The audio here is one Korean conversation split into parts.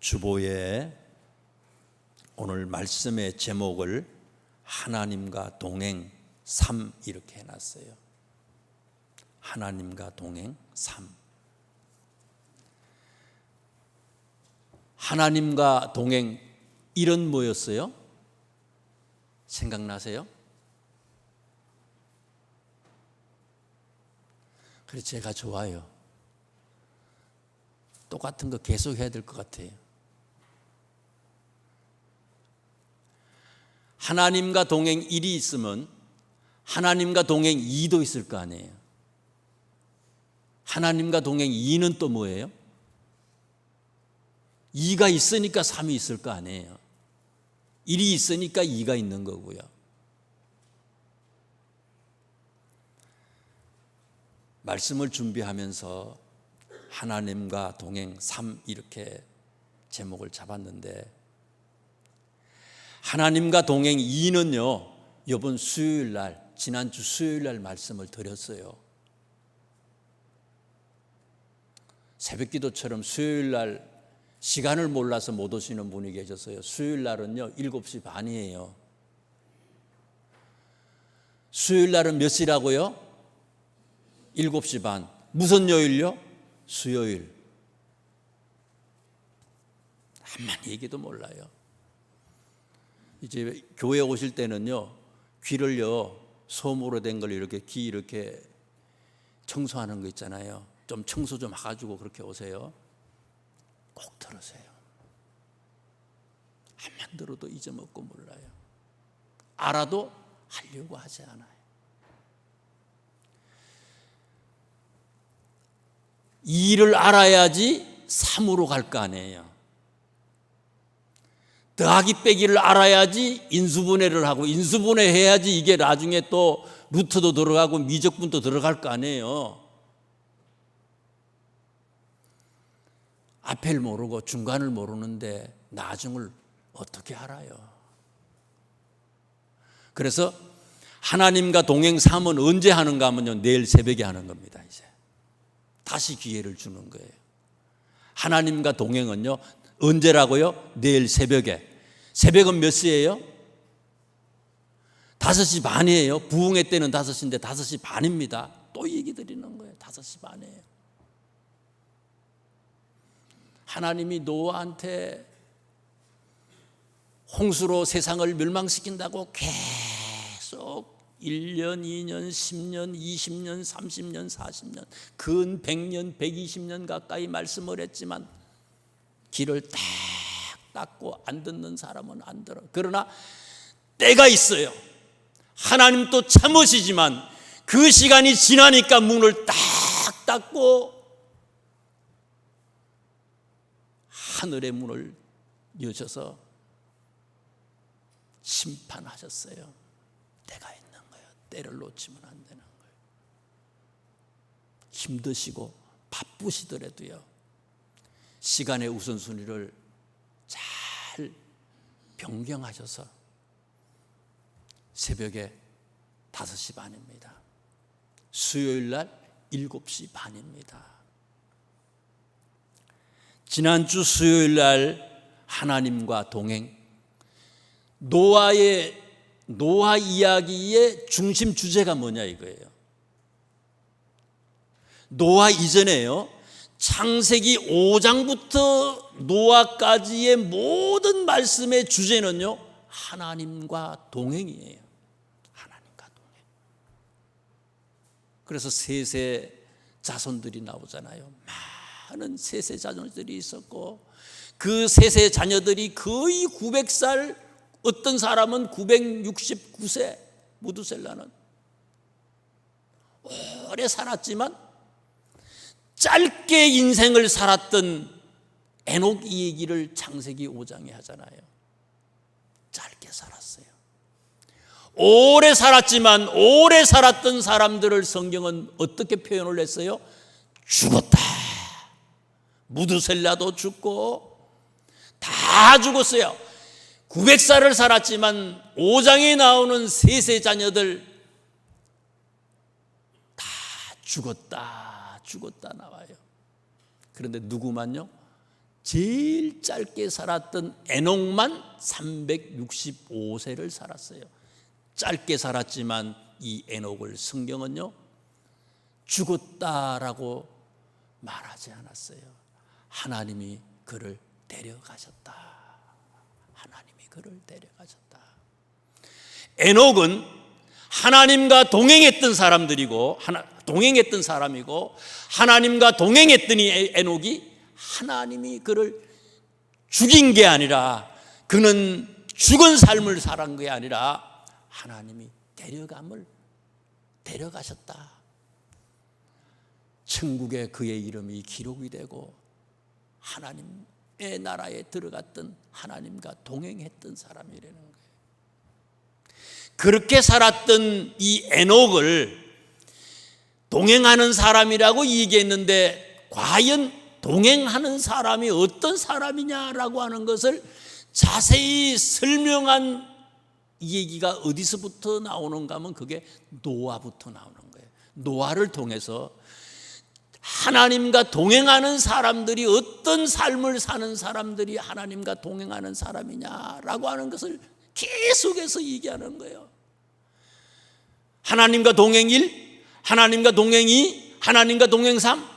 주보에 오늘 말씀의 제목을 하나님과 동행 3 이렇게 해놨어요. 하나님과 동행 3. 하나님과 동행 이런 뭐였어요? 생각나세요? 그래서 제가 좋아요. 똑같은 거 계속 해야 될 것 같아요. 하나님과 동행 1이 있으면 하나님과 동행 2도 있을 거 아니에요. 하나님과 동행 2는 또 뭐예요? 2가 있으니까 3이 있을 거 아니에요. 1이 있으니까 2가 있는 거고요. 말씀을 준비하면서 하나님과 동행 3 이렇게 제목을 잡았는데, 하나님과 동행 2는요 이번 수요일날, 지난주 수요일날 말씀을 드렸어요. 새벽기도처럼 수요일날 시간을 몰라서 못 오시는 분이 계셨어요. 수요일날은요 7시 반이에요. 수요일날은 몇 시라고요? 7시 반. 무슨 요일요? 수요일. 한만 얘기도 몰라요. 이제 교회 오실 때는요 귀를요 솜으로 된 걸 이렇게 귀 이렇게 청소하는 거 있잖아요. 좀 청소 좀 해가지고 그렇게 오세요. 꼭 들으세요. 한만 들어도 잊어먹고 몰라요. 알아도 하려고 하지 않아요. 이를 알아야지 3으로 갈 거 아니에요. 더하기 빼기를 알아야지 인수분해를 하고, 인수분해 해야지 이게 나중에 또 루트도 들어가고 미적분도 들어갈 거 아니에요. 앞을 모르고 중간을 모르는데 나중을 어떻게 알아요? 그래서 하나님과 동행 3은 언제 하는가 하면요 내일 새벽에 하는 겁니다. 이제 다시 기회를 주는 거예요. 하나님과 동행은요 언제라고요? 내일 새벽에. 새벽은 몇 시예요? 5시 반이에요. 부흥회 때는 5시인데 5시 반입니다. 또 얘기 드리는 거예요. 5시 반이에요. 하나님이 노아한테 홍수로 세상을 멸망시킨다고 계속 1년, 2년, 10년, 20년, 30년, 40년, 근 100년, 120년 가까이 말씀을 했지만 귀를 딱 닫고 안 듣는 사람은 안 들어. 그러나 때가 있어요. 하나님도 참으시지만 그 시간이 지나니까 문을 딱 닫고 하늘의 문을 여셔서 심판하셨어요. 때가 있는 거예요. 때를 놓치면 안 되는 거예요. 힘드시고 바쁘시더라도요 시간의 우선순위를 잘 변경하셔서 새벽에 5시 반입니다. 수요일날 7시 반입니다. 지난주 수요일날 하나님과 동행, 노아 이야기의 중심 주제가 뭐냐 이거예요. 노아 이전에요 창세기 5장부터 노아까지의 모든 말씀의 주제는요 하나님과 동행이에요. 하나님과 동행. 그래서 셋의 자손들이 나오잖아요. 많은 셋의 자손들이 있었고 그 셋의 자녀들이 거의 900살, 어떤 사람은 969세, 무두셀라는 오래 살았지만 짧게 인생을 살았던 에녹 이 얘기를 창세기 5장에 하잖아요. 짧게 살았어요. 오래 살았지만 오래 살았던 사람들을 성경은 어떻게 표현을 했어요? 죽었다. 무두셀라도 죽고 다 죽었어요. 900살을 살았지만 5장에 나오는 셋의 자녀들 다 죽었다 나와요. 그런데 누구만요? 제일 짧게 살았던 에녹만 365세를 살았어요. 짧게 살았지만 이 에녹을 성경은요 죽었다라고 말하지 않았어요. 하나님이 그를 데려가셨다. 하나님이 그를 데려가셨다. 에녹은 하나님과 동행했던 사람들이고 동행했던 사람이고 하나님과 동행했더니 에녹이 하나님이 그를 죽인 게 아니라 그는 죽은 삶을 살은 게 아니라 하나님이 데려가셨다. 천국에 그의 이름이 기록이 되고 하나님의 나라에 들어갔던 하나님과 동행했던 사람이라는 거예요. 그렇게 살았던 이 에녹을 동행하는 사람이라고 얘기했는데 과연 동행하는 사람이 어떤 사람이냐라고 하는 것을 자세히 설명한 얘기가 어디서부터 나오는가 하면 그게 노아부터 나오는 거예요. 노아를 통해서 하나님과 동행하는 사람들이 어떤 삶을 사는 사람들이 하나님과 동행하는 사람이냐라고 하는 것을 계속해서 얘기하는 거예요. 하나님과 동행 1, 하나님과 동행 2, 하나님과 동행 3,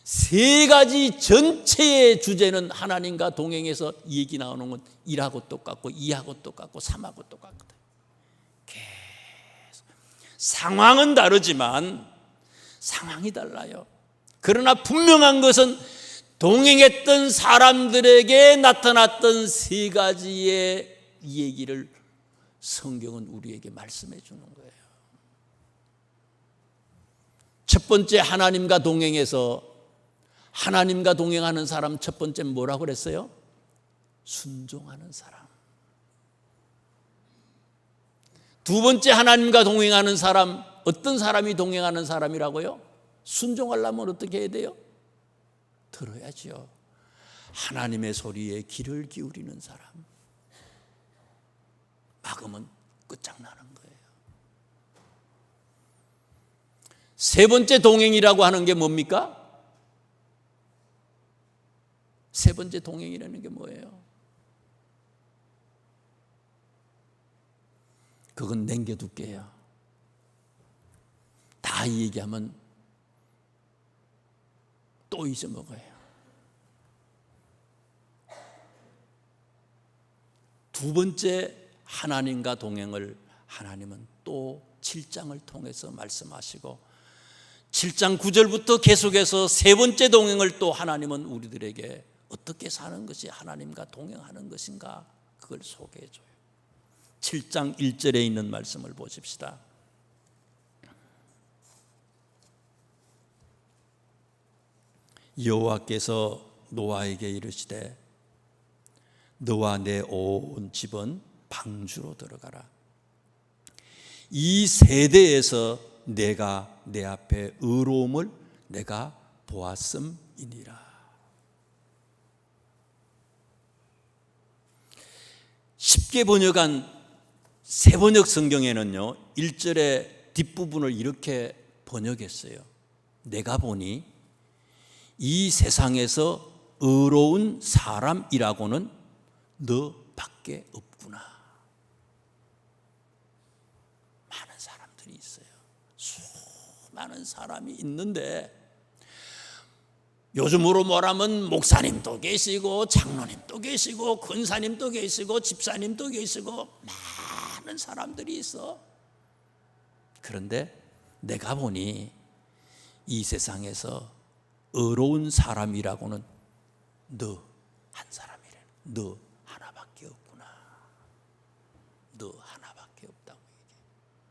세 가지 전체의 주제는 하나님과 동행해서 얘기 나오는 건 1하고 똑같고 2하고 똑같고 3하고 똑같거든. 계속 상황은 다르지만 상황이 달라요. 그러나 분명한 것은 동행했던 사람들에게 나타났던 세 가지의 얘기를 성경은 우리에게 말씀해 주는 거예요. 첫 번째, 하나님과 동행해서 하나님과 동행하는 사람 첫 번째 뭐라고 그랬어요? 순종하는 사람. 두 번째, 하나님과 동행하는 사람, 어떤 사람이 동행하는 사람이라고요? 순종하려면 어떻게 해야 돼요? 들어야죠. 하나님의 소리에 귀를 기울이는 사람. 막으면 끝장나는 거예요. 세 번째 동행이라고 하는 게 뭡니까? 세 번째 동행이라는 게 뭐예요? 그건 남겨둘게요. 다 얘기하면 또 잊어먹어요. 두 번째, 하나님과 동행을 하나님은 또 7장을 통해서 말씀하시고 7장 9절부터 계속해서 세 번째 동행을 또 하나님은 우리들에게 어떻게 사는 것이 하나님과 동행하는 것인가 그걸 소개해 줘요. 7장 1절에 있는 말씀을 보십시다. 여호와께서 노아에게 이르시되 너와 내 온 집은 방주로 들어가라. 이 세대에서 내가 내 앞에 의로움을 내가 보았음이니라. 쉽게 번역한 새 번역 성경에는요 1절의 뒷부분을 이렇게 번역했어요. 내가 보니 이 세상에서 의로운 사람이라고는 너밖에 없구나. 많은 사람들이 있어요. 수많은 사람이 있는데 요즘으로 말하면 목사님도 계시고 장로님도 계시고 권사님도 계시고 집사님도 계시고 많은 사람들이 있어. 그런데 내가 보니 이 세상에서 의로운 사람이라고는 너 한 사람이래. 너 하나밖에 없구나. 너 하나밖에 없다고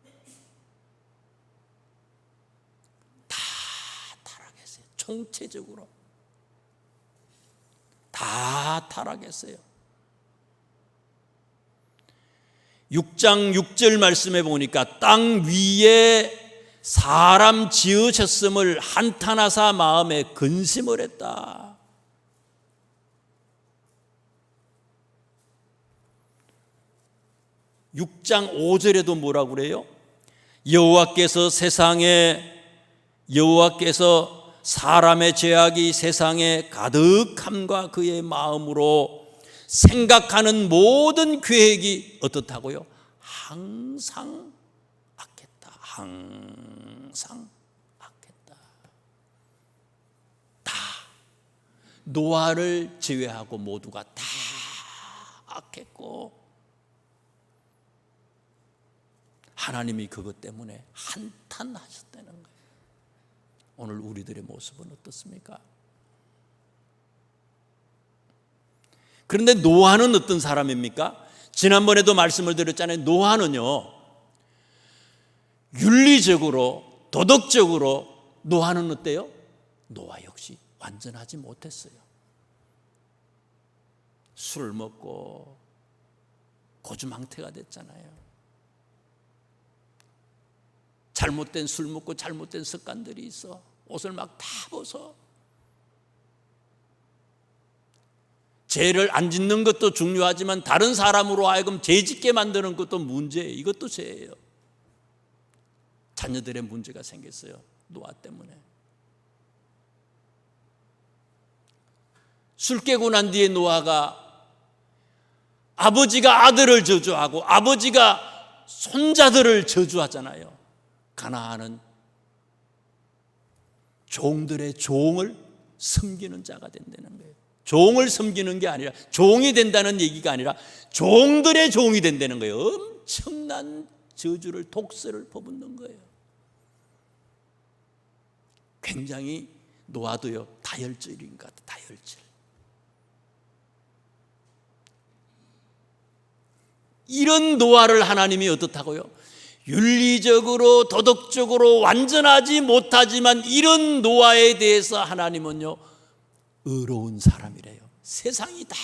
얘기해. 다 타락했어요. 총체적으로 다 타락했어요. 6장 6절 말씀해 보니까 땅 위에 사람 지으셨음을 한탄하사 마음에 근심을 했다. (6장 5절에도 사람의 죄악이 세상에 가득함과 그의 마음으로 생각하는 모든 계획이 어떻다고요? 항상 악했다. 항상 악했다. 다 노아를 제외하고 모두가 다 악했고, 하나님이 그것 때문에 한탄하셨다는 거예요. 오늘 우리들의 모습은 어떻습니까? 그런데 노아는 어떤 사람입니까? 지난번에도 말씀을 드렸잖아요. 노아는요, 윤리적으로, 도덕적으로 노아는 어때요? 노아 역시 완전하지 못했어요. 술을 먹고 고주망태가 됐잖아요. 잘못된 술 먹고 잘못된 습관들이 있어. 옷을 막 다 벗어. 죄를 안 짓는 것도 중요하지만 다른 사람으로 하여금 죄 짓게 만드는 것도 문제예요. 이것도 죄예요. 자녀들의 문제가 생겼어요. 노아 때문에. 술 깨고 난 뒤에 노아가 아버지가 아들을 저주하고 아버지가 손자들을 저주하잖아요. 가나안은 종들의 종을 섬기는 자가 된다는 거예요. 종을 섬기는 게 아니라, 종이 된다는 얘기가 아니라 종들의 종이 된다는 거예요. 엄청난 저주를, 독서를 퍼붓는 거예요. 굉장히 노아도요, 다혈질인 것 같아요. 다혈질. 이런 노아를 하나님이 어떻다고요? 윤리적으로, 도덕적으로 완전하지 못하지만 이런 노아에 대해서 하나님은요, 의로운 사람이래요. 세상이 다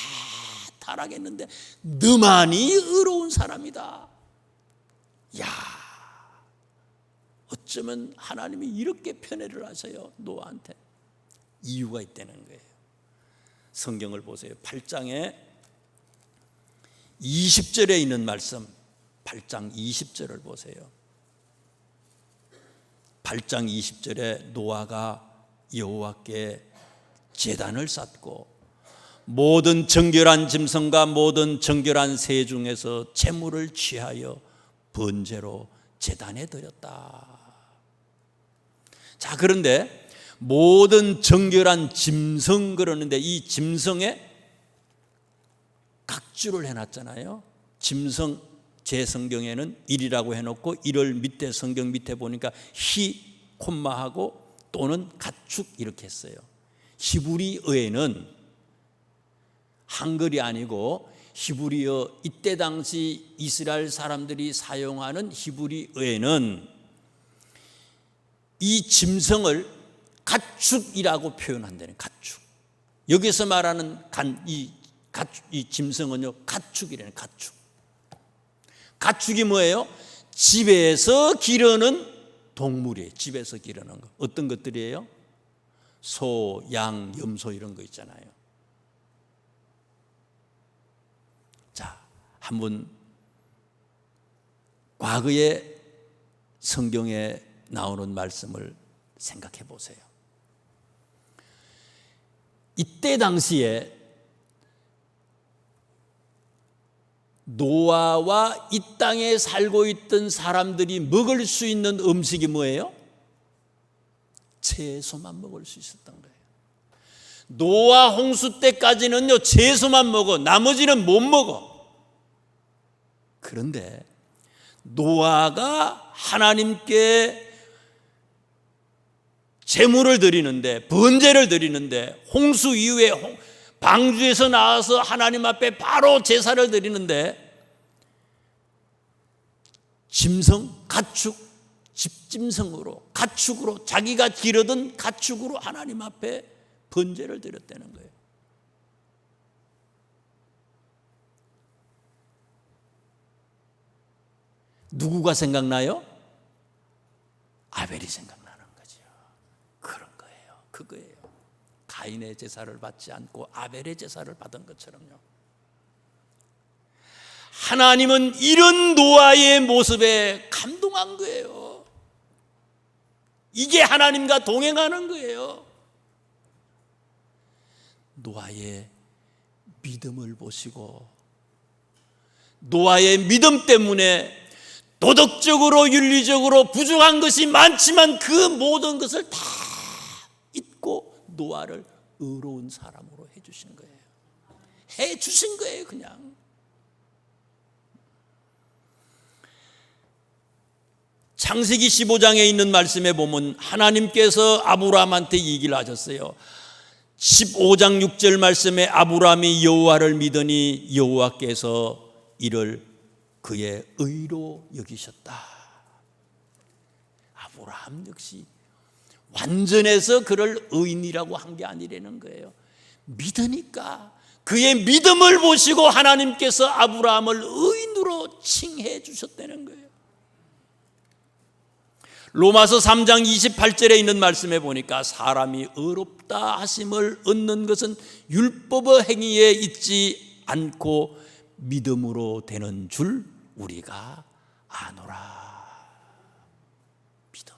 타락했는데 너만이 의로운 사람이다. 야, 어쩌면 하나님이 이렇게 편애를 하세요, 노아한테. 이유가 있다는 거예요. 성경을 보세요. 8장에 20절에 있는 말씀, 8장 20절을 보세요. 8장 20절에 노아가 여호와께 제단을 쌓고 모든 정결한 짐승과 모든 정결한 새 중에서 제물을 취하여 번제로 제단에 드렸다. 자, 그런데 모든 정결한 짐승 그러는데 이 짐승에 각주를 해놨잖아요. 짐승 제 성경에는 1이라고 해놓고 1을 밑에 성경 밑에 보니까 히 콤마하고 또는 가축 이렇게 했어요. 히브리어에는 한글이 아니고 히브리어, 이때 당시 이스라엘 사람들이 사용하는 히브리어에는 이 짐승을 가축이라고 표현한다는, 가축. 여기서 말하는 이 짐승은요, 가축이라는, 가축. 가축이 뭐예요? 집에서 기르는 동물이에요. 집에서 기르는 거. 어떤 것들이에요? 소, 양, 염소 이런 거 있잖아요. 자, 한번 과거의 성경에 나오는 말씀을 생각해 보세요. 이때 당시에 노아와 이 땅에 살고 있던 사람들이 먹을 수 있는 음식이 뭐예요? 채소만 먹을 수 있었던 거예요. 노아 홍수 때까지는요, 채소만 먹어. 나머지는 못 먹어. 그런데 노아가 하나님께 제물을 드리는데, 번제를 드리는데, 홍수 이후에 방주에서 나와서 하나님 앞에 바로 제사를 드리는데 짐승, 가축, 집짐승으로, 가축으로, 자기가 기르던 가축으로 하나님 앞에 번제를 드렸다는 거예요. 누구가 생각나요? 아벨이 생각나는 거죠. 그런 거예요. 그거예요. 가인의 제사를 받지 않고 아벨의 제사를 받은 것처럼요. 하나님은 이런 노아의 모습에 감동한 거예요. 이게 하나님과 동행하는 거예요. 노아의 믿음을 보시고 노아의 믿음 때문에 도덕적으로 윤리적으로 부족한 것이 많지만 그 모든 것을 다 잊고 노아를 의로운 사람으로 해주신 거예요. 해주신 거예요. 그냥 창세기 15장에 있는 말씀에 보면 하나님께서 아브라함한테 얘기를 하셨어요. 15장 6절 말씀에 아브라함이 여호와를 믿으니 여호와께서 이를 그의 의로 여기셨다. 아브라함 역시 완전해서 그를 의인이라고 한 게 아니라는 거예요. 믿으니까 그의 믿음을 보시고 하나님께서 아브라함을 의인으로 칭해 주셨다는 거예요. 로마서 3장 28절에 있는 말씀에 보니까 사람이 의롭다 하심을 얻는 것은 율법의 행위에 있지 않고 믿음으로 되는 줄 우리가 아노라. 믿음.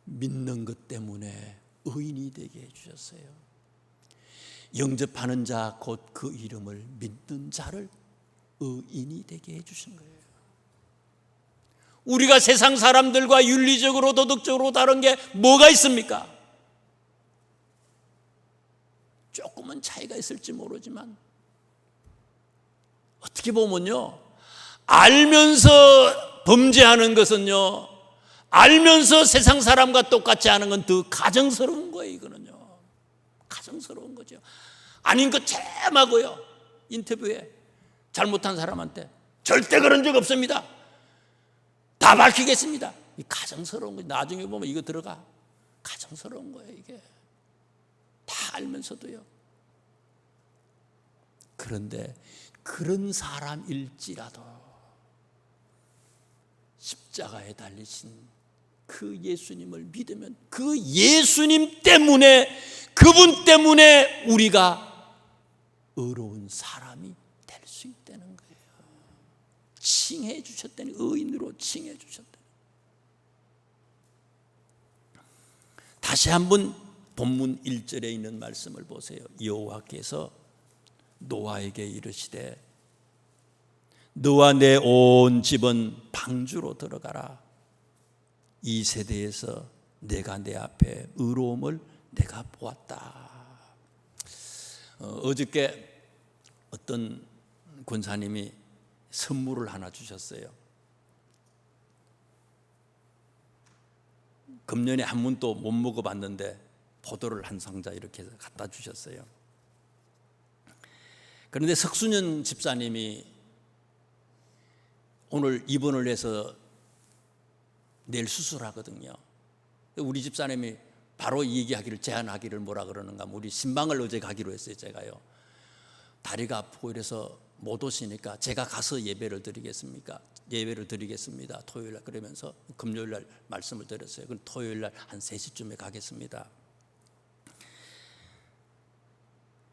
믿는 것 때문에 의인이 되게 해주셨어요. 영접하는 자 곧 그 이름을 믿는 자를 의인이 되게 해주신 거예요. 우리가 세상 사람들과 윤리적으로 도덕적으로 다른 게 뭐가 있습니까? 조금은 차이가 있을지 모르지만 어떻게 보면요, 알면서 범죄하는 것은요, 알면서 세상 사람과 똑같이 하는 건 더 가정스러운 거예요. 이거는요, 가정스러운 거죠. 아닌 것 잼하고요, 인터뷰에 잘못한 사람한테 절대 그런 적 없습니다, 다 밝히겠습니다. 이 가정스러운 거예요. 나중에 보면 이거 들어가 가정스러운 거예요. 이게 다 알면서도요. 그런데 그런 사람일지라도 십자가에 달리신 그 예수님을 믿으면 그 예수님 때문에, 그분 때문에 우리가 의로운 사람이 될 수 있다는 거예요. 칭해 주셨다니, 의인으로 칭해 주셨다니. 다시 한번 본문 1절에 있는 말씀을 보세요. 여호와께서 노아에게 이르시되 너와 내 온 집은 방주로 들어가라. 이 세대에서 내가 내 앞에 의로움을 내가 보았다. 어저께 어떤 권사님이 선물을 하나 주셨어요. 금년에 한 번도 못 먹어봤는데 포도를 한 상자 이렇게 해서 갖다 주셨어요. 그런데 석순현 집사님이 오늘 입원을 해서 내일 수술하거든요. 우리 집사님이 바로 얘기하기를, 제안하기를 뭐라 그러는가 하면, 우리 신방을 어제 가기로 했어요. 제가요, 다리가 아프고 이래서 못 오시니까 제가 가서 예배를 드리겠습니다. 토요일날. 그러면서 금요일날 말씀을 드렸어요. 그럼 토요일날 한 3시쯤에 가겠습니다.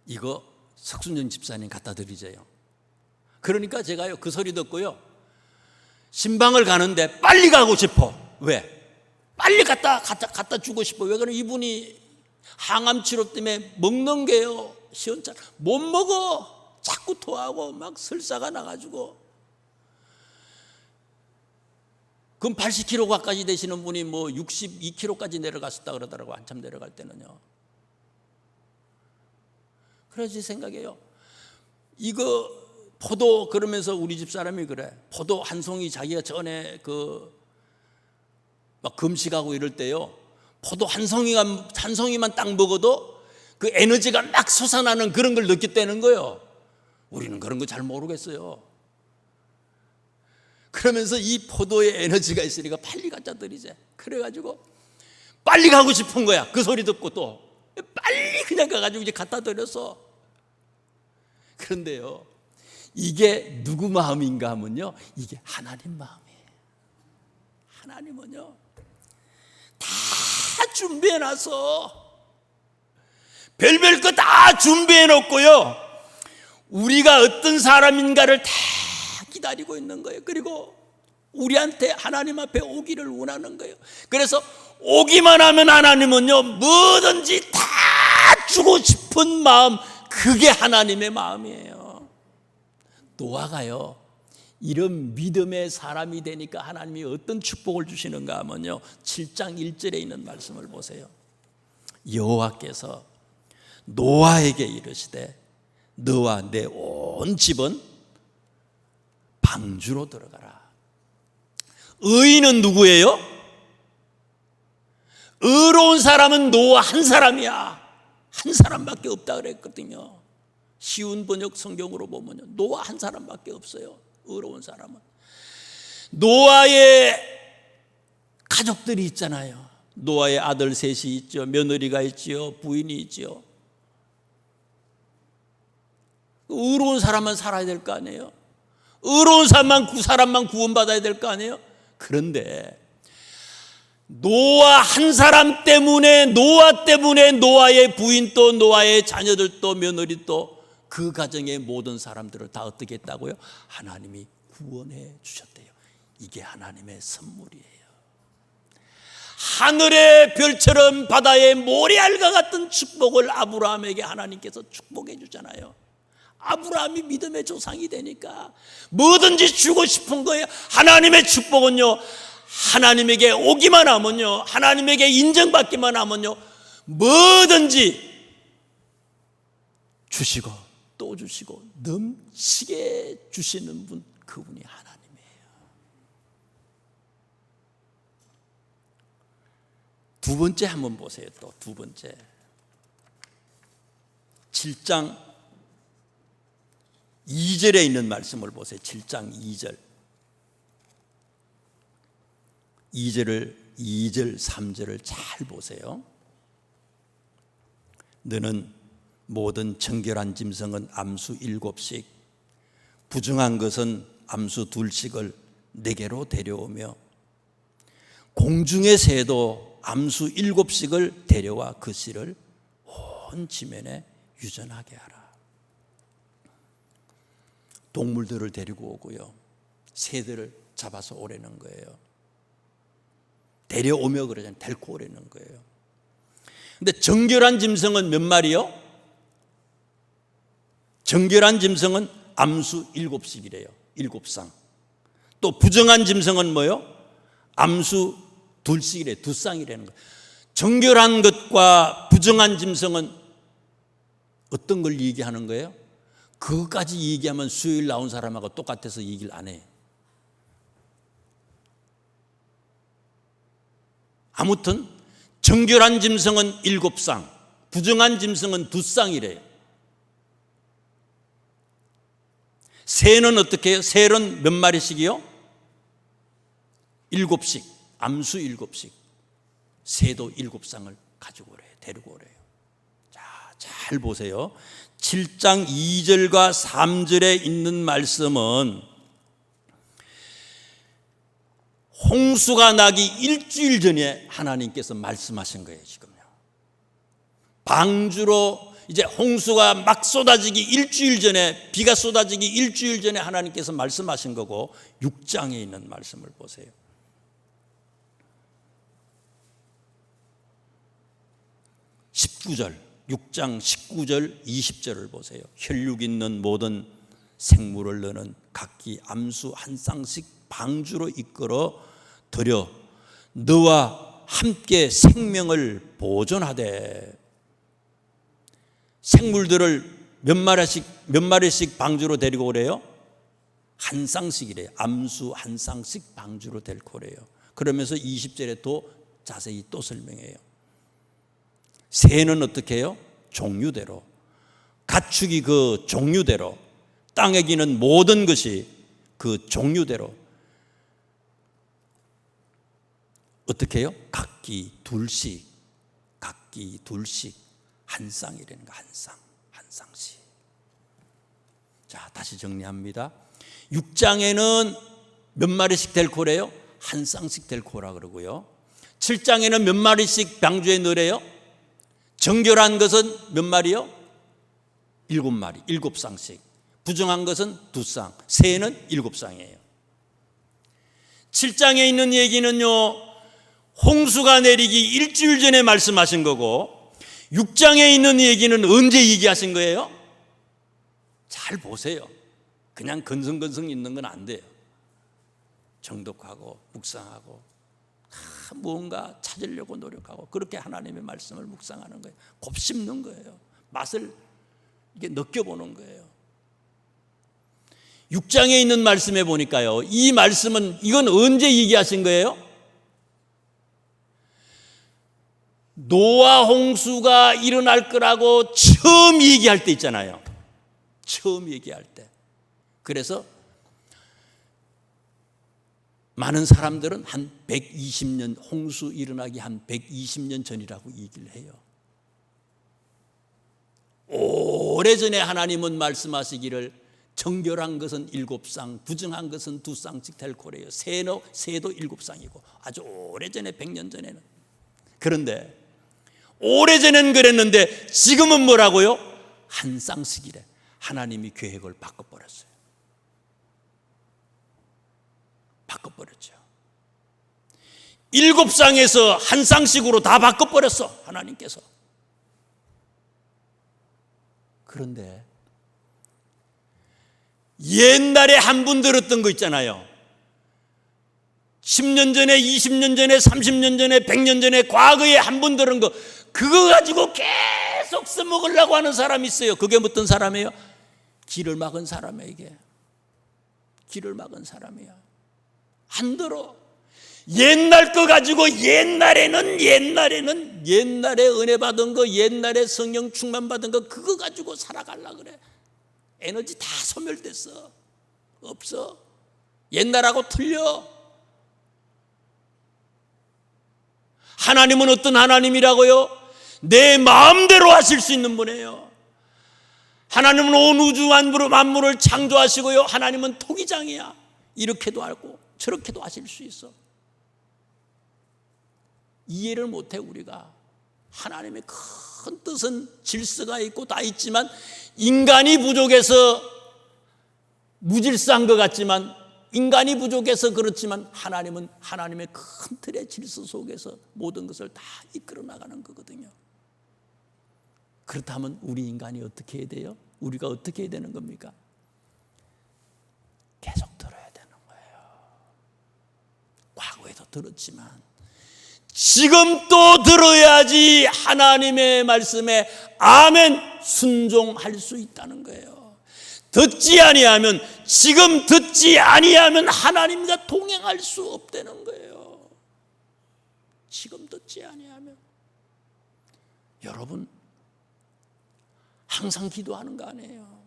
이거 석순전 집사님 갖다 드리세요. 그러니까 제가요, 그 소리 듣고요, 신방을 가는데 빨리 가고 싶어. 왜? 빨리 갖다 주고 싶어. 왜 그러면 이분이 항암 치료 때문에 먹는 게요, 시원찮아. 못 먹어. 자꾸 토하고 막 설사가 나가지고. 그럼 80kg 가까이 되시는 분이 뭐 62kg까지 내려갔었다 그러더라고. 한참 내려갈 때는요. 그래서 생각해요, 이거 포도, 그러면서 우리 집 사람이 그래, 포도 한 송이 자기가 전에 막 금식하고 이럴 때요, 포도 한 송이만 딱 먹어도 그 에너지가 막 솟아나는 그런 걸 느꼈다는 거예요. 우리는 그런 거 잘 모르겠어요. 그러면서 이 포도에 에너지가 있으니까 빨리 갖다 드리자. 그래가지고 빨리 가고 싶은 거야. 그 소리 듣고 또 빨리 그냥 가가지고 이제 갖다 드렸어. 그런데요, 이게 누구 마음인가 하면요, 이게 하나님 마음이에요. 하나님은요, 다 준비해놔서, 별별 거 다 준비해놓고요, 우리가 어떤 사람인가를 다 기다리고 있는 거예요. 그리고 우리한테 하나님 앞에 오기를 원하는 거예요. 그래서 오기만 하면 하나님은요 뭐든지 다 주고 싶은 마음, 그게 하나님의 마음이에요. 노아가요 이런 믿음의 사람이 되니까 하나님이 어떤 축복을 주시는가 하면요 7장 1절에 있는 말씀을 보세요. 여호와께서 노아에게 이르시되 너와 내 온 집은 방주로 들어가라. 의인은 누구예요? 의로운 사람은 노아 한 사람이야. 한 사람밖에 없다 그랬거든요. 쉬운 번역 성경으로 보면요 노아 한 사람밖에 없어요. 의로운 사람은. 노아의 가족들이 있잖아요. 노아의 아들 셋이 있죠. 며느리가 있지요. 부인이 있지요. 의로운 사람만 살아야 될 거 아니에요. 의로운 사람만 구원받아야 될 거 아니에요. 그런데 노아 한 사람 때문에, 노아의 부인 또 노아의 자녀들 또 며느리 또 그 가정의 모든 사람들을 다 어떻게 했다고요? 하나님이 구원해 주셨대요. 이게 하나님의 선물이에요. 하늘의 별처럼 바다의 모래알과 같은 축복을 아브라함에게 하나님께서 축복해 주잖아요. 아브라함이 믿음의 조상이 되니까 뭐든지 주고 싶은 거예요. 하나님의 축복은요 하나님에게 오기만 하면요, 하나님에게 인정받기만 하면요 뭐든지 주시고 또 주시고 넘치게 주시는 분, 그분이 하나님이에요. 두 번째 한번 보세요. 또 두 번째 7장 2절에 있는 말씀을 보세요. 7장 2절 2절 3절을 잘 보세요. 너는 모든 정결한 짐승은 암수 7씩, 부정한 것은 암수 2씩을 내게로 데려오며 공중의 새도 암수 7씩을 데려와 그 씨를 온 지면에 유전하게 하라. 동물들을 데리고 오고요, 새들을 잡아서 오라는 거예요. 데려오며 그러잖아요. 데리고 오라는 거예요. 근데 정결한 짐승은 몇 마리요? 정결한 짐승은 암수 7씩이래요. 7쌍. 또 부정한 짐승은 뭐요? 암수 2씩이래요. 2쌍이라는 거예요. 정결한 것과 부정한 짐승은 어떤 걸 얘기하는 거예요? 그것까지 얘기하면 수요일 나온 사람하고 똑같아서 얘기를 안 해요. 아무튼 정결한 짐승은 7쌍, 부정한 짐승은 2쌍이래요. 새는 어떻게 해요? 새는 몇 마리씩이요? 7씩, 암수 7씩. 새도 7쌍을 가지고 오래요. 데리고 오래요. 자, 잘 보세요. 7장 2절과 3절에 있는 말씀은 홍수가 나기 일주일 전에 하나님께서 말씀하신 거예요. 지금요. 방주로 이제 홍수가 막 쏟아지기 일주일 전에, 비가 쏟아지기 일주일 전에 하나님께서 말씀하신 거고, 6장에 있는 말씀을 보세요. 19절, 6장 19절 20절을 보세요. 혈육 있는 모든 생물을 너는 각기 암수 한 쌍씩 방주로 이끌어 들여 너와 함께 생명을 보존하되, 생물들을 몇 마리씩 방주로 데리고 오래요? 한 쌍씩이래요. 암수 한 쌍씩 방주로 데리고 오래요. 그러면서 20절에 또 자세히 또 설명해요. 새는 어떻게 해요? 종류대로, 가축이 그 종류대로, 땅에 기는 모든 것이 그 종류대로 어떻게 해요? 각기 둘씩 한 쌍이라는 거. 한 쌍씩. 자, 다시 정리합니다. 6장에는 몇 마리씩 데리고 오래요? 한 쌍씩 데리고 오라 그러고요. 7장에는 몇 마리씩 방주에 넣으래요? 정결한 것은 몇 마리요? 7마리, 7쌍씩. 부정한 것은 2쌍, 새는 7쌍이에요. 7장에 있는 얘기는요, 홍수가 내리기 일주일 전에 말씀하신 거고 6장에 있는 얘기는 언제 얘기하신 거예요? 잘 보세요. 그냥 건성건성 있는 건 안 돼요. 정독하고 묵상하고 무언가 찾으려고 노력하고 그렇게 하나님의 말씀을 묵상하는 거예요. 곱씹는 거예요. 맛을 이게 느껴보는 거예요. 6장에 있는 말씀에 보니까요, 이 말씀은 이건 언제 얘기하신 거예요? 노아 홍수가 일어날 거라고 처음 얘기할 때 있잖아요. 처음 얘기할 때. 그래서 많은 사람들은 한 120년, 홍수 일어나기 한 120년 전이라고 얘기를 해요. 오래전에 하나님은 말씀하시기를 정결한 것은 7쌍, 부정한 것은 2쌍씩 될 거래요. 새도 7쌍이고 아주 오래전에 100년 전에는. 그런데 오래전엔 그랬는데 지금은 뭐라고요? 한 쌍씩이래. 하나님이 계획을 바꿔버렸어요. 바꿔버렸죠. 7쌍에서 한 쌍씩으로 다 바꿔버렸어, 하나님께서. 그런데 옛날에 한 분 들었던 거 있잖아요. 10년 전에, 20년 전에, 30년 전에, 100년 전에 과거에 한 분 들은 거, 그거 가지고 계속 써먹으려고 하는 사람이 있어요. 그게 어떤 사람이에요? 길을 막은 사람이에요. 이게 길을 막은 사람이야. 안 들어. 옛날 거 가지고 옛날에 은혜 받은 거, 옛날에 성령 충만 받은 거, 그거 가지고 살아가려고 그래. 에너지 다 소멸됐어. 없어. 옛날하고 틀려. 하나님은 어떤 하나님이라고요? 내 마음대로 하실 수 있는 분이에요. 하나님은 온 우주 만물을 창조하시고요, 하나님은 토기장이야. 이렇게도 하고 저렇게도 하실 수 있어. 이해를 못해. 우리가 하나님의 큰 뜻은 질서가 있고 다 있지만 인간이 부족해서 무질서한 것 같지만, 인간이 부족해서 그렇지만 하나님은 하나님의 큰 틀의 질서 속에서 모든 것을 다 이끌어 나가는 거거든요. 그렇다면 우리 인간이 어떻게 해야 돼요? 우리가 어떻게 해야 되는 겁니까? 계속 들어야 되는 거예요. 과거에도 들었지만 지금 또 들어야지 하나님의 말씀에 아멘 순종할 수 있다는 거예요. 듣지 아니하면, 지금 듣지 아니하면 하나님과 동행할 수 없다는 거예요. 지금 듣지 아니하면. 여러분 항상 기도하는 거 아니에요?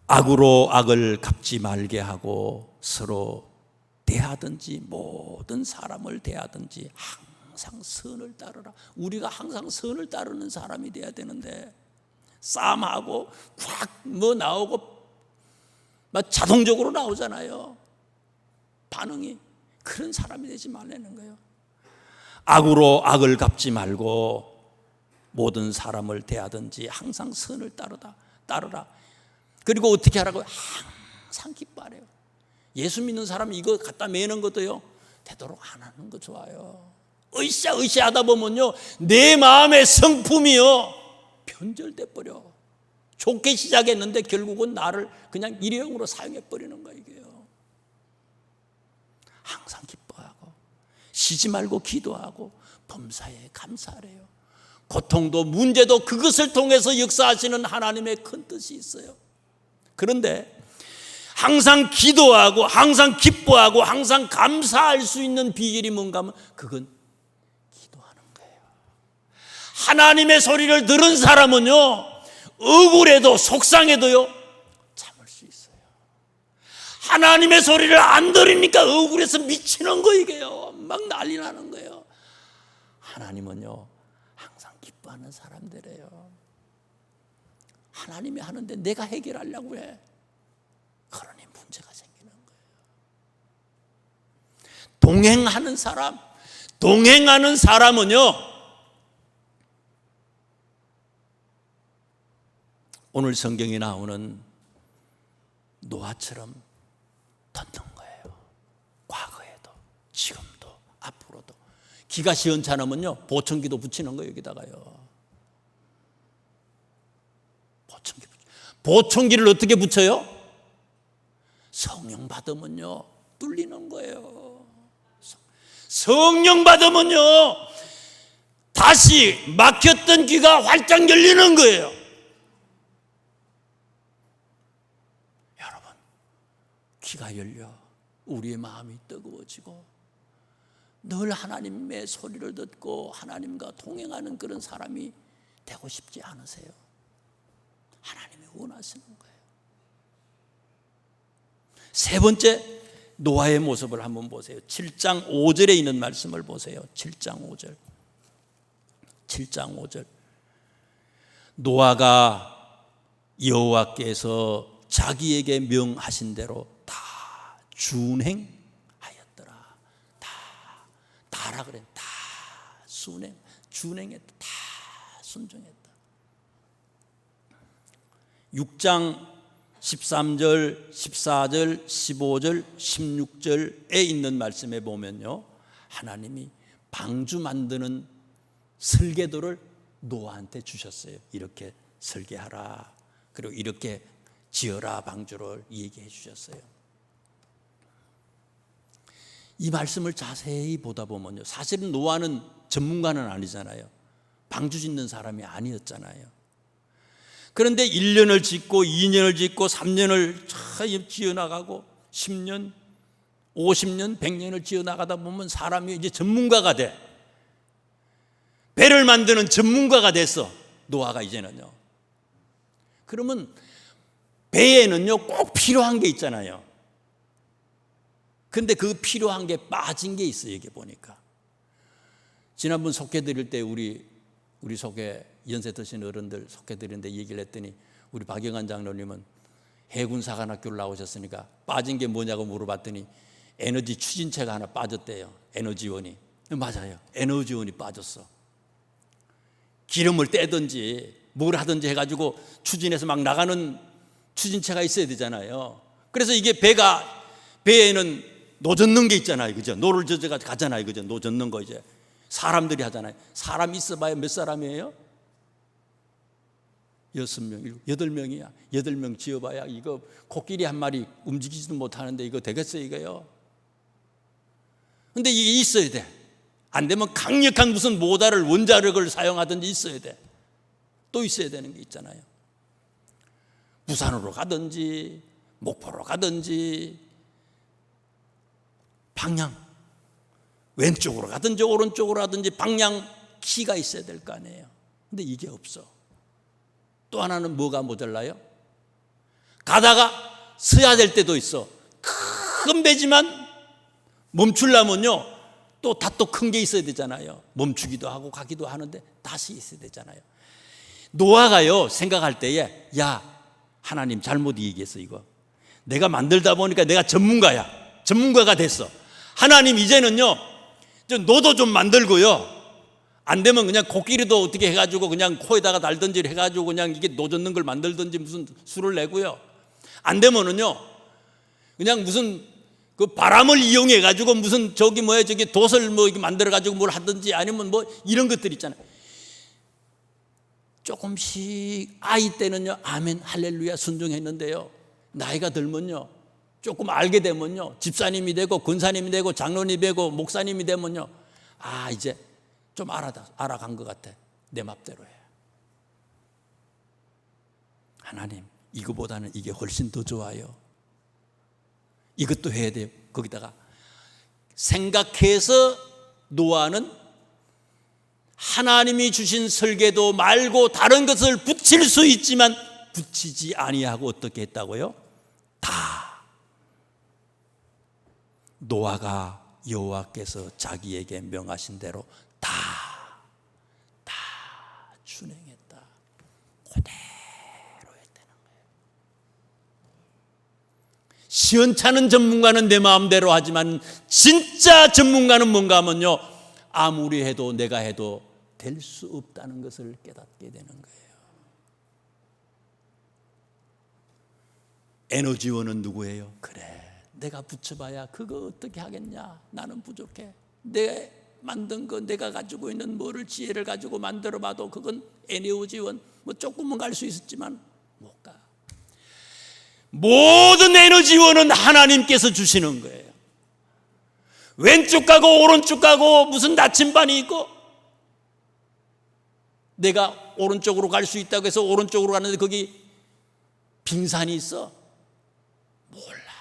악으로 악을 갚지 말게 하고 서로 대하든지 모든 사람을 대하든지 항상 선을 따르라. 우리가 항상 선을 따르는 사람이 돼야 되는데, 싸움하고 확 뭐 나오고 막 자동적으로 나오잖아요, 반응이. 그런 사람이 되지 말라는 거예요. 악으로 악을 갚지 말고 모든 사람을 대하든지 항상 선을 따르라. 그리고 어떻게 하라고요? 항상 기뻐하래요. 예수 믿는 사람이 이거 갖다 매는 것도요, 되도록 안 하는 거 좋아요. 으쌰으쌰 하다 보면요, 내 마음의 성품이요 변절돼 버려. 좋게 시작했는데 결국은 나를 그냥 일회용으로 사용해 버리는 거예요. 이게요. 항상 기뻐하고 쉬지 말고 기도하고 범사에 감사하래요. 고통도 문제도 그것을 통해서 역사하시는 하나님의 큰 뜻이 있어요. 그런데 항상 기도하고 항상 기뻐하고 항상 감사할 수 있는 비결이 뭔가 하면 그건 기도하는 거예요. 하나님의 소리를 들은 사람은요, 억울해도 속상해도요 참을 수 있어요. 하나님의 소리를 안 들으니까 억울해서 미치는 거, 이게요. 막 난리 나는 거예요. 하나님은요 항상 기뻐하는 사람들이에요. 하나님이 하는데 내가 해결하려고 해. 그러니 문제가 생기는 거예요. 동행하는 사람은요, 오늘 성경에 나오는 노아처럼 듣는 거예요. 과거에도, 지금도, 앞으로도. 기가 시원찮으면요, 보청기도 붙이는 거예요, 여기다가요. 보청기를 어떻게 붙여요? 성령 받으면요, 뚫리는 거예요. 성령 받으면요, 다시 막혔던 귀가 활짝 열리는 거예요. 여러분, 귀가 열려 우리의 마음이 뜨거워지고 늘 하나님의 소리를 듣고 하나님과 동행하는 그런 사람이 되고 싶지 않으세요? 하나님이 원하시는 거예요. 세 번째, 노아의 모습을 한번 보세요. 7장 5절에 있는 말씀을 보세요. 7장 5절. 7장 5절. 노아가 여호와께서 자기에게 명하신 대로 다 준행하였더라. 다라 그래. 다 준행했다. 다 순종했다. 6장 13절, 14절, 15절, 16절에 있는 말씀에 보면요, 하나님이 방주 만드는 설계도를 노아한테 주셨어요. 이렇게 설계하라, 그리고 이렇게 지어라, 방주를 얘기해 주셨어요. 이 말씀을 자세히 보다 보면요, 사실은 노아는 전문가는 아니잖아요. 방주 짓는 사람이 아니었잖아요. 그런데 1년을 짓고 2년을 짓고 3년을 참 지어나가고 10년, 50년, 100년을 지어나가다 보면 사람이 이제 전문가가 돼. 배를 만드는 전문가가 됐어, 노아가 이제는요. 그러면 배에는요 꼭 필요한 게 있잖아요. 근데 그 필요한 게 빠진 게 있어요. 이게 보니까 지난번 속해 드릴 때 우리 속에 연세 드신 어른들 속해 드리는데 얘기를 했더니 우리 박영환 장로님은 해군사관학교를 나오셨으니까 빠진 게 뭐냐고 물어봤더니 에너지 추진체가 하나 빠졌대요. 에너지원이. 맞아요. 에너지원이 빠졌어. 기름을 떼든지 뭘 하든지 해가지고 추진해서 막 나가는 추진체가 있어야 되잖아요. 그래서 이게 배에는 노 젓는 게 있잖아요. 그죠? 노를 젓어가 가잖아요. 그죠? 노 젓는 거 이제 사람들이 하잖아요. 사람 있어봐야 몇 사람이에요? 6명, 8명이야. 8명 지어봐야 이거 코끼리 한 마리 움직이지도 못하는데 이거 되겠어요, 이거요? 근데 이게 있어야 돼. 안 되면 강력한 무슨 모달을 원자력을 사용하든지 있어야 돼. 또 있어야 되는 게 있잖아요. 부산으로 가든지 목포로 가든지 방향 왼쪽으로 가든지 오른쪽으로 가든지 방향 키가 있어야 될 거 아니에요. 근데 이게 없어. 또 하나는 뭐가 모자라요? 가다가 서야 될 때도 있어. 큰 배지만 멈추려면요 또 다 또 큰 게 있어야 되잖아요. 멈추기도 하고 가기도 하는데 다시 있어야 되잖아요. 노아가요 생각할 때에 야 하나님 잘못 얘기했어. 이거 내가 만들다 보니까 내가 전문가가 됐어. 하나님 이제는요 노도 좀 만들고요, 안 되면 그냥 코끼리도 어떻게 해가지고 그냥 코에다가 달든지 해가지고 그냥 이게 노 젓는 걸 만들든지 무슨 수를 내고요, 안 되면은요 그냥 무슨 그 바람을 이용해가지고 무슨 저기 돛을 이렇게 만들어가지고 뭘 하든지 아니면 뭐 이런 것들 있잖아요. 조금씩 아이 때는요 아멘 할렐루야 순종했는데요, 나이가 들면요 조금 알게 되면요 집사님이 되고 권사님이 되고 장로님이 되고 목사님이 되면요 아 이제 좀 알아간 것 같아. 내 맘대로 해. 하나님 이거보다는 이게 훨씬 더 좋아요. 이것도 해야 돼요. 거기다가 생각해서 노아는 하나님이 주신 설계도 말고 다른 것을 붙일 수 있지만 붙이지 아니하고 어떻게 했다고요? 다 노아가 여호와께서 자기에게 명하신 대로 다 준행했다. 그대로 했다는 거예요. 시원찮은 전문가는 내 마음대로 하지만 진짜 전문가는 뭔가 하면요 아무리 해도 내가 해도 될 수 없다는 것을 깨닫게 되는 거예요. 에너지원은 누구예요? 그래 내가 붙여봐야 그거 어떻게 하겠냐. 나는 부족해. 내 만든 거, 내가 가지고 있는 뭐를 지혜를 가지고 만들어봐도 그건 에너지원 뭐 조금은 갈 수 있었지만 못 가. 모든 에너지원은 하나님께서 주시는 거예요. 왼쪽 가고 오른쪽 가고 무슨 나침반이 있고, 내가 오른쪽으로 갈 수 있다고 해서 오른쪽으로 가는데 거기 빙산이 있어? 몰라.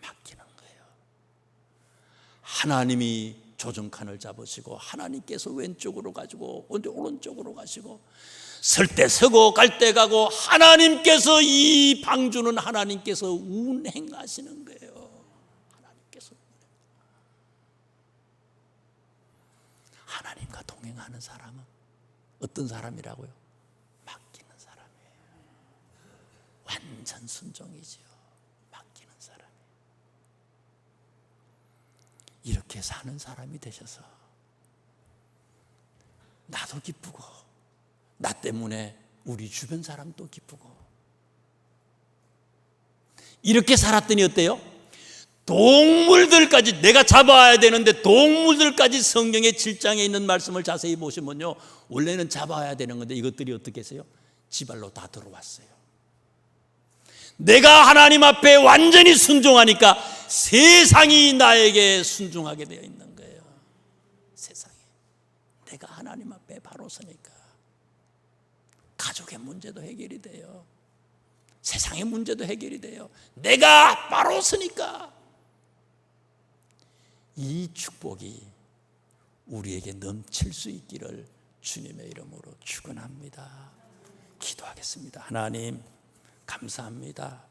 맡기는 거예요. 하나님이 조정칸을 잡으시고 하나님께서 왼쪽으로 가지고 오른쪽으로 가시고, 설 때 서고 갈 때 가고, 하나님께서 이 방주는 하나님께서 운행하시는 거예요. 하나님께서. 하나님과 동행하는 사람은 어떤 사람이라고요? 맡기는 사람이에요. 완전 순종이지요. 맡기는 사람이에요. 이렇게 사는 사람이 되셔서 나도 기쁘고, 나 때문에 우리 주변 사람도 기쁘고, 이렇게 살았더니 어때요? 동물들까지, 내가 잡아야 되는데 동물들까지 성경의 7장에 있는 말씀을 자세히 보시면요, 원래는 잡아야 되는 건데 이것들이 어떻게 했어요? 지발로 다 들어왔어요. 내가 하나님 앞에 완전히 순종하니까 세상이 나에게 순종하게 되어 있는 거예요. 세상에. 내가 하나님 앞에 바로 서니까 가족의 문제도 해결이 돼요. 세상의 문제도 해결이 돼요. 내가 바로 서니까. 이 축복이 우리에게 넘칠 수 있기를 주님의 이름으로 축원합니다. 기도하겠습니다. 하나님 감사합니다.